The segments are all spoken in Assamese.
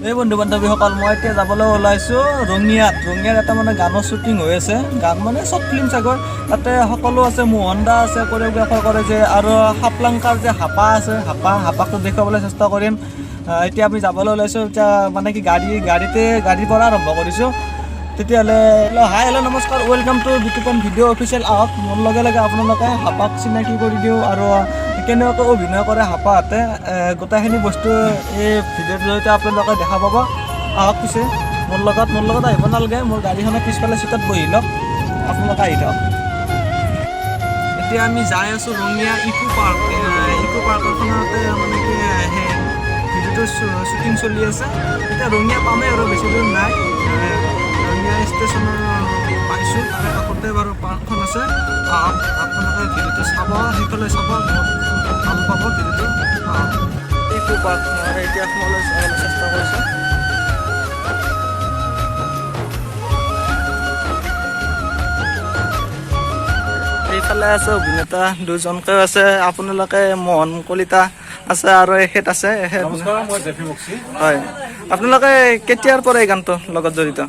এই বন্ধু বান্ধৱীসকল মই এতিয়া যাবলৈ ওলাইছোঁ ৰঙিয়াত এটা মানে গানৰ শ্বুটিং হৈ আছে গান মানে চব ফিল্ম চাগৈ তাতে সকলো আছে মোহন দা আছে কোৰিঅ'গ্ৰাফাৰ কৰে যে আৰু হাপলাংকাৰ যে হাপা আছে হাপাকটো দেখুৱাবলৈ চেষ্টা কৰিম এতিয়া আমি যাবলৈ ওলাইছোঁ এতিয়া মানে কি গাড়ীৰ পৰা আৰম্ভ কৰিছোঁ তেতিয়াহ'লে হাই হেল্ল' নমস্কাৰ welcome to Bitupan video' official আহক মোৰ লগে লগে আপোনালোকে হাপাক চিনাকি কৰি দিওঁ আৰু কেনেকৈ অভিনয় কৰে হাপাহঁতে গোটেইখিনি বস্তু এই ভিডিঅ'ৰ জৰিয়তে আপোনালোকে দেখা পাব আহক পিছে মোৰ লগত আহিব নালাগে মোৰ গাড়ীখনৰ পিছফালে চিটত বহি লওক আপোনালোকে আহি থাকক এতিয়া আমি যাই আছোঁ ৰঙিয়া ইকো পাৰ্কখনতে মানে কি ভিডিঅ'টোৰ শ্বুটিং চলি আছে এতিয়া ৰঙিয়া পামেই আৰু বেছি দূৰ নাই ৰঙিয়া ষ্টেচনৰ পাইছোঁ তাৰে কাষতে বাৰু পাৰ্কখন আছে আপোনালোকে ভিডিঅ'টো চাব সেইফালে চাব ভাল পাব ভিডিঅ'টো ইকো পাৰ্ক মই এতিয়া সোমাবলৈ চেষ্টা কৰিছোঁ এইফালে আছে অভিনেতা দুজনকৈ আছে আপোনালোকে মোহন কলিতা আছে আৰু এখেত আছে হয় আপোনালোকে কেতিয়াৰ পৰা এই গানটো লগত জড়িত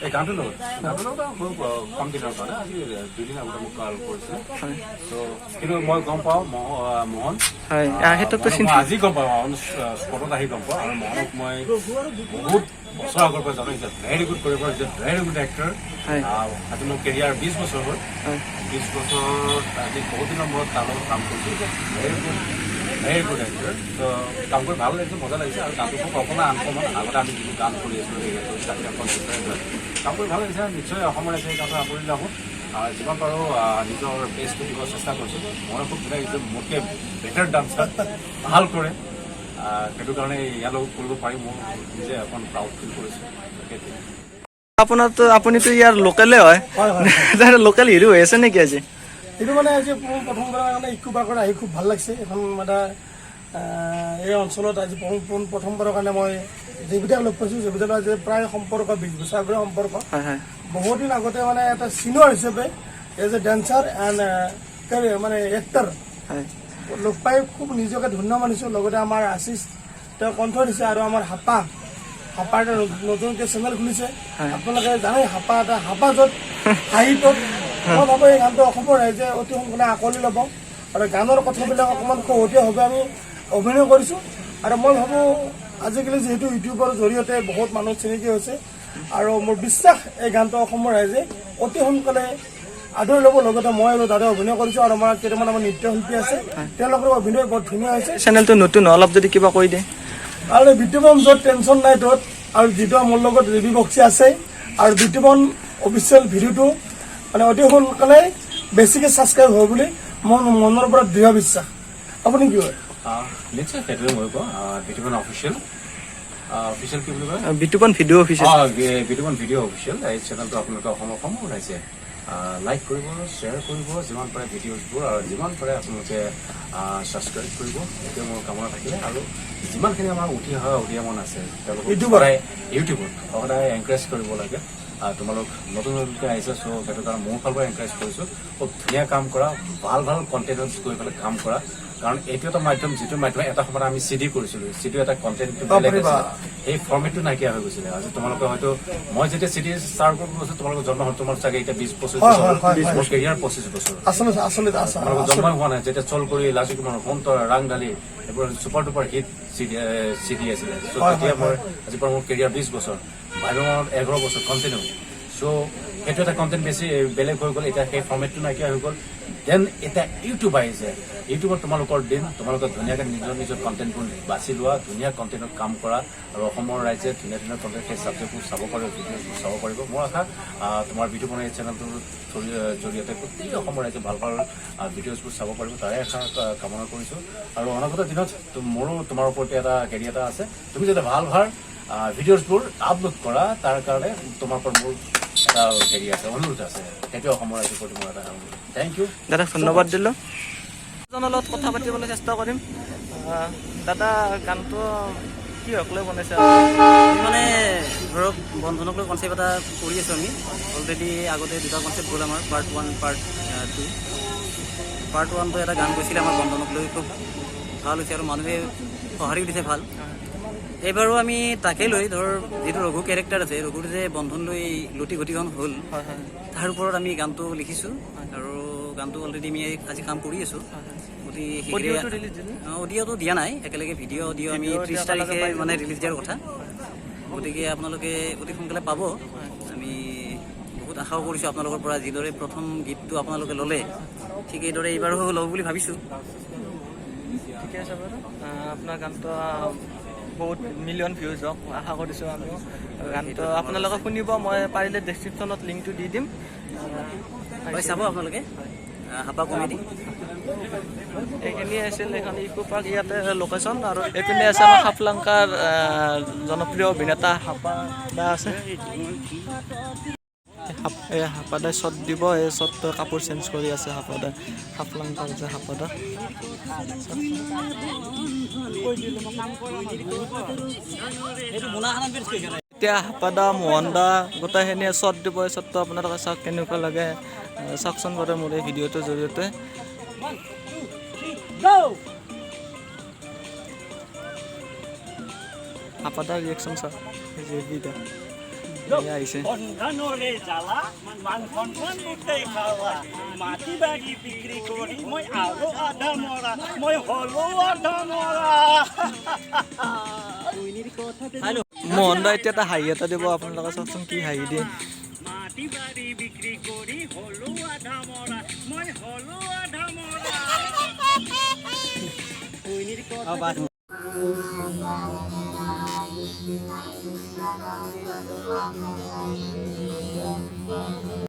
এই গানটোৰ লগত কম দিনৰ কাৰণে আজি 2 দিন আগতে মোক কল কৰিছে কিন্তু মই গম পাওঁ মোহন হয় সেইটোতো আজি গম পাওঁ স্পটত আহি গম পাওঁ আৰু মোহনক মই বহুত বছৰ আগৰ পৰা জানো ভেৰি গুড কৰিব ভেৰি গুড এক্টৰ আজি মোৰ কেৰিয়াৰ 20 বছৰ হ'ল 20 বছৰত আজি বহুত দিনৰ মূৰত তাৰ লগত কাম কৰিছোঁ ভেৰি গুড এক্টৰ তো কাম কৰি ভাল লাগিছে মজা লাগিছে আৰু গানটো খুব অকণমান আনকমন আগতে আমি যিটো গান কৰি আছিলোঁ কাম কৰি ভাল লাগিছে নিশ্চয় অসমৰ আছে এই গানটো আপুনি যাব যিমান পাৰোঁ নিজৰ বেষ্টটো দিব চেষ্টা কৰিছোঁ মই খুব ধুনীয়া লাগিছে মোতকৈ বেটাৰ ডান্সাৰ ভাল কৰে সেইটো কাৰণে ইয়াৰ লগত কৰিব পাৰি মই নিজে অকণ প্ৰাউড ফিল কৰিছোঁ আপুনিতো ইয়াৰ লোকেলে হয় লোকেল হিৰো হৈ আছে নেকি আজি এইটো মানে আজি প্ৰথমবাৰৰ কাৰণে ইকো পাৰ্কত আহি খুব ভাল লাগিছে এখন মানে এই অঞ্চলত আজি প্ৰথমবাৰৰ কাৰণে মই যিবিলাক লগ পাইছোঁ যিবিলাক আজি প্ৰায় সম্পৰ্ক 20 বছৰ আগৰে সম্পৰ্ক বহুত দিন আগতে মানে এটা চিনিয়ৰ হিচাপে এজ এ ডেন্সাৰ এণ্ড মানে এক্টৰ লগ পাই খুব নিজকে ধন্য মানিছোঁ লগতে আমাৰ আশিষ তেওঁ কণ্ঠ দিছে আৰু আমাৰ হাপা এটা নতুনকৈ চেনেল খুলিছে আপোনালোকে জানে হাপা য'ত সাহিত্যত মই ভাবোঁ এই গানটো অসমৰ ৰাইজে অতি সোনকালে আঁকোৱালি ল'ব আৰু গানৰ কথাবিলাক অকণমান সহজীয়াভাৱে আমি অভিনয় কৰিছোঁ আৰু মই ভাবোঁ আজিকালি যিহেতু ইউটিউবৰ জৰিয়তে বহুত মানুহ চিনাকি হৈছে আৰু মোৰ বিশ্বাস এই গানটো অসমৰ ৰাইজে অতি সোনকালে আদৰি ল'ব লগতে মই আৰু দাদাই অভিনয় কৰিছোঁ আৰু আমাৰ কেইটামান আমাৰ নৃত্যশিল্পী আছে তেওঁলোকৰ অভিনয় বৰ ধুনীয়া হৈছে চেনেলটো নতুন অলপ যদি কিবা কৈ দিয়ে আৰু বিতুপন য'ত টেনশ্যন নাই ত'ত আৰু যিটো মোৰ লগত ৰেবি বক্সি আছে আৰু বিতুপন অফিচিয়েল ভিডিঅ'টো মানে অতি সোনকালে বেছিকৈ ছাবস্ক্ৰাইব হ'ব বুলি মোৰ মনৰ পৰা দৃঢ় বিশ্বাস আপুনি কি হয় নিশ্চয় সেইটোৱে মই কওঁ বিতুপন অফিচিয়েল কি বুলি কয় Bitupan video' official Bitupan video' official এই চেনেলটো আপোনালোকে অসমৰ ওলাইছে লাইক কৰিব শ্বেয়াৰ কৰিব যিমান পাৰে ভিডিঅ'জবোৰ আৰু যিমান পাৰে আপোনালোকে ছাবস্ক্ৰাইব কৰিব এইটোৱে মোৰ কামনা থাকিলে আৰু যিমানখিনি আমাৰ উঠি অহা উদীয়মান আছে তেওঁলোকক ইউটিউবত সদায় এনকাৰেজ কৰিব লাগে তোমালোক নতুনকৈ আহিছে চ' সেইটো কাৰণে মোৰ ফালৰ পৰা এনকাৰেজ কৰিছোঁ খুব ধুনীয়া কাম কৰা ভাল কণ্টেণ্টত গৈ পেলাই কাম কৰা কাৰণ এইটো এটা মাধ্যম যিটো মাধ্যমে এটা সময়ত আমি চিডি কৰিছিলোঁ চিডিও এটা কণ্টেণ্টটো বেলেগ আছিলে সেই ফৰ্মেটটো নাইকিয়া হৈ গৈছিলে আজি তোমালোকে হয়তো মই যেতিয়া চিডি ষ্টাৰ্ট কৰিব গৈছোঁ তোমালোকৰ জন্ম হ'ল তোমাৰ চাগে এতিয়া 20-25 বছৰ মোৰ কেৰিয়াৰ 25 বছৰ তোমালোকৰ জন্ম হোৱা নাই যেতিয়া চল কৰি লাজু কুমাৰ সন্তৰ ৰাংঢালী এইবোৰ ছুপাৰ ডুপাৰ হিট চিডি আছিলে চ' তেতিয়া মই আজিৰ পৰা মোৰ কেৰিয়াৰ 20 বছৰ ভাইৰঙত 11 বছৰ কণ্টিনিউ চ' সেইটো এটা কণ্টেণ্ট বেছি বেলেগ হৈ গ'ল এতিয়া সেই ফৰ্মেটটো নাইকিয়া হৈ গ'ল দেন এতিয়া ইউটিউব আহিছে ইউটিউবত তোমালোকৰ দিন তোমালোকে ধুনীয়াকৈ নিজৰ কণ্টেণ্টবোৰ বাছি লোৱা ধুনীয়া কণ্টেণ্টত কাম কৰা আৰু অসমৰ ৰাইজে ধুনীয়া কণ্টেণ্ট সেই ছাবজেক্টবোৰ চাব পাৰিব ভিডিঅ'বোৰ চাব পাৰিব মোৰ আশা তোমাৰ বিতুপন এই চেনেলটোৰ জৰিয়তে গোটেই অসমৰ ৰাইজে ভাল ভিডিঅ'জবোৰ চাব পাৰিব তাৰে আশা কামনা কৰিছোঁ আৰু অনাগত দিনত মোৰো তোমাৰ ওপৰতে এটা হেৰি এটা আছে তুমি যাতে ভাল ভিডিঅ'জবোৰ আপলোড কৰা তাৰ কাৰণে তোমাৰ পৰা মোৰ এটা হেৰি আছে অনুৰোধ আছে সেইটো অসমৰ ৰাইজৰ প্ৰতি মোৰ এটা থেংক ইউ দাদা ধন্যবাদ দিলোঁ জনৰ লগত কথা পাতিবলৈ চেষ্টা কৰিম দাদা গানটো কি হক লৈ বনাইছে মানে ধৰক বন্ধনক লৈ কনচেপ্ট এটা কৰি আছোঁ আমি অলৰেডি আগতে দুটা কনচেপ্ট গ'ল আমাৰ পাৰ্ট 1 পাৰ্ট 2 পাৰ্ট 1টো এটা গান গৈছিলে আমাৰ বন্ধনক লৈ খুব ভাল হৈছে আৰু মানুহে সঁহাৰিও দিছে ভাল এইবাৰো আমি তাকে লৈ ধৰ যিটো ৰঘু কেৰেক্টাৰ আছে, ৰঘুৰ যে বন্ধন লৈ লুটি ঘটিখন হ'ল, হয় হয় তাৰ ওপৰত আমি গানটো লিখিছোঁ আৰু গানটো অলৰেডি আমি আজি কাম কৰি আছোঁ। অতি অডিঅ'টো ৰিলিজ দিলে? অডিঅ'টো দিয়া নাই, একেলগে ভিডিঅ' আমি 30 তাৰিখে মানে ৰিলিজ দিয়াৰ কথা। গতিকে আপোনালোকে অতি সোনকালে পাব। আমি বহুত আশাও কৰিছোঁ আপোনালোকৰ পৰা, যিদৰে প্ৰথম গীতটো আপোনালোকে ল'লে ঠিক এইদৰে এইবাৰো ল'ব বুলি ভাবিছোঁ। ঠিকে আছে বাৰু। আপোনাৰ গানটো বহুত মিলিয়ন ভিউজ হওক আশা কৰিছোঁ আমিও। গানটো আপোনালোকে শুনিব, মই পাৰিলে ডেছক্ৰিপশ্যনত লিংকটো দি দিম। হয়, চাব আপোনালোকে হাপা কমেডি। এইখিনিয়ে আছিল এখন ইকো পাৰ্ক, ইয়াতে লোকেশ্যন। আৰু এইপিনে আছে আমাৰ হাফলংকাৰ জনপ্ৰিয় অভিনেতা হাপা দা আছে। হাপাদাই শ্বট দিব, এই শ্বটটো কাপোৰ চেঞ্জ কৰি আছে হাপাদাই, হাফলংকাৰ যে হাপাদা। এতিয়া হাপাদা মোহন দা গোটেইখিনিয়ে শ্বট দিব, এই শ্বটটো আপোনালোকে চাওক কেনেকুৱা লাগে, চাওকচোন বাৰু মোৰ এই ভিডিঅ'টোৰ জৰিয়তে। হাপাদাৰ ৰিয়েকশ্যন চাওক, আহিছে। বন্ধনৰে জ্বালা মান সন্মান গোটেই খাৱা, মাটি বাৰী বিক্ৰী কৰি মই আৰু আধা মৰা, মই হলো আধা মৰা। মোহন দা এতিয়া এটা হাঁহি এটা দিব, আপোনালোকে চাওকচোন কি হাঁহি দিয়ে। মাটি বাৰী বিক্ৰী কৰি হলো আধা মৰা, মই হলো আধা মৰা।